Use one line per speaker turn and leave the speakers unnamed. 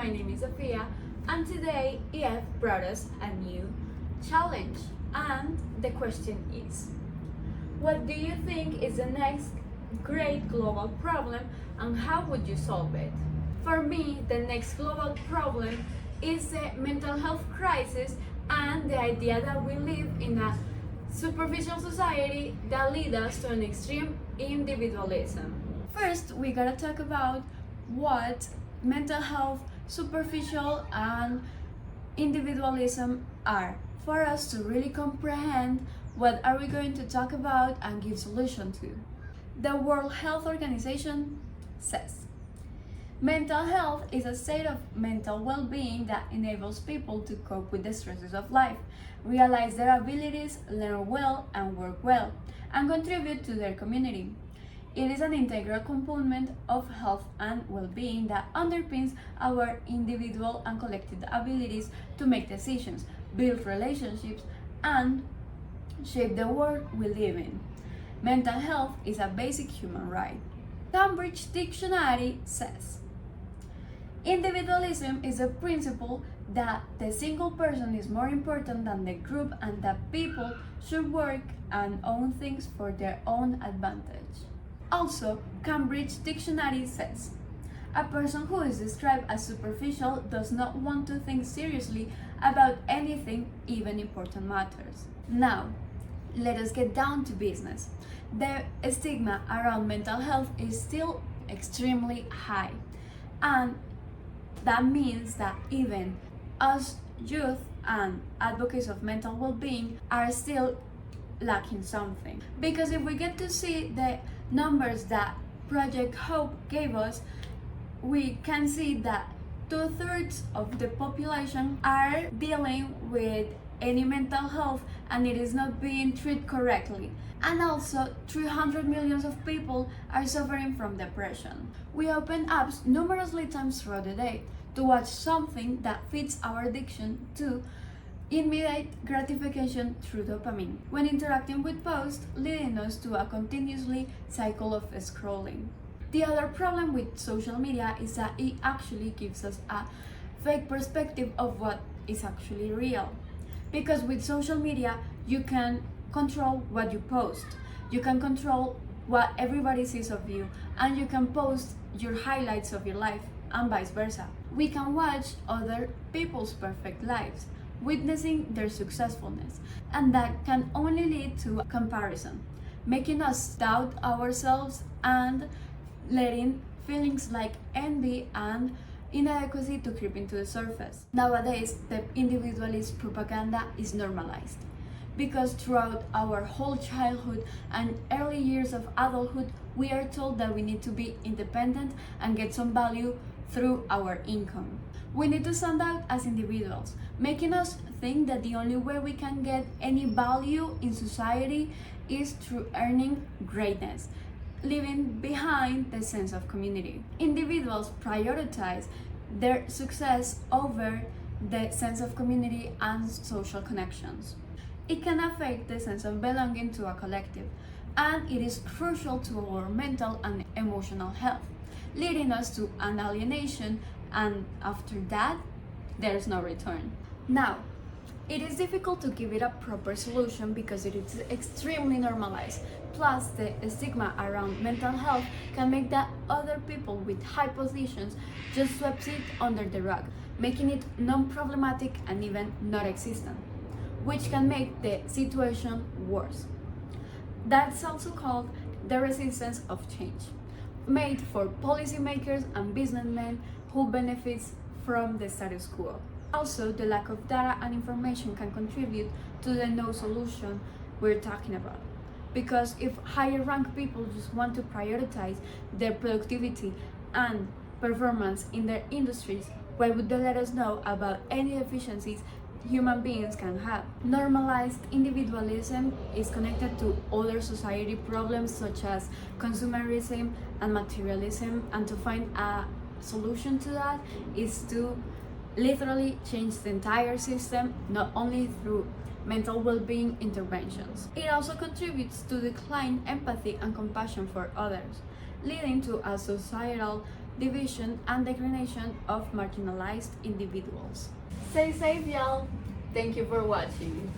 my name is Sofía, and today EF brought us a new challenge. And the question is, what do you think is the next great global problem and how would you solve it? For me, the next global problem is the mental health crisis and the idea that we live in a superficial society that leads us to an extreme individualism. First, we gotta talk about what mental health, superficial, and individualism are for us to really comprehend what are we going to talk about and give solution to. The World Health Organization says, mental health is a state of mental well-being that enables people to cope with the stresses of life, realize their abilities, learn well and work well, and contribute to their community. It is an integral component of health and well-being that underpins our individual and collective abilities to make decisions, build relationships, and shape the world we live in. Mental health is a basic human right. Cambridge Dictionary says, individualism is a principle that the single person is more important than the group and that people should work and own things for their own advantage. Also, Cambridge Dictionary says, a person who is described as superficial does not want to think seriously about anything, even important matters. Now, let us get down to business. The stigma around mental health is still extremely high, and that means that even us youth and advocates of mental well-being are still lacking something. Because if we get to see the numbers that Project Hope gave us, we can see that 2/3 of the population are dealing with any mental health and it is not being treated correctly. And also 300 million of people are suffering from depression. We open apps numerously times throughout the day to watch something that fits our addiction to immediate gratification through dopamine when interacting with posts, leading us to a continuously cycle of scrolling. The other problem with social media is that it actually gives us a fake perspective of what is actually real. Because with social media, you can control what you post, you can control what everybody sees of you, and you can post your highlights of your life, and vice versa. We can watch other people's perfect lives, witnessing their successfulness, and that can only lead to comparison, making us doubt ourselves and letting feelings like envy and inadequacy to creep into the surface. Nowadays, the individualist propaganda is normalized because throughout our whole childhood and early years of adulthood, we are told that we need to be independent and get some value through our income. We need to stand out as individuals, making us think that the only way we can get any value in society is through earning greatness, leaving behind the sense of community. Individuals prioritize their success over the sense of community and social connections. It can affect the sense of belonging to a collective, and it is crucial to our mental and emotional health, leading us to an alienation, and after that, there's no return. Now, it is difficult to give it a proper solution because it is extremely normalized. Plus, the stigma around mental health can make that other people with high positions just sweep it under the rug, making it non-problematic and even non-existent, which can make the situation worse. That's also called the resistance of change, made for policymakers and businessmen who benefits from the status quo. Also, the lack of data and information can contribute to the no solution we're talking about. Because if higher ranked people just want to prioritize their productivity and performance in their industries, why would they let us know about any deficiencies human beings can have? Normalized individualism is connected to other society problems such as consumerism and materialism, and to find a solution to that is to literally change the entire system, not only through mental well-being interventions. It also contributes to decline empathy and compassion for others, leading to a societal division, and degradation of marginalized individuals.
Stay safe, y'all. Thank you for watching.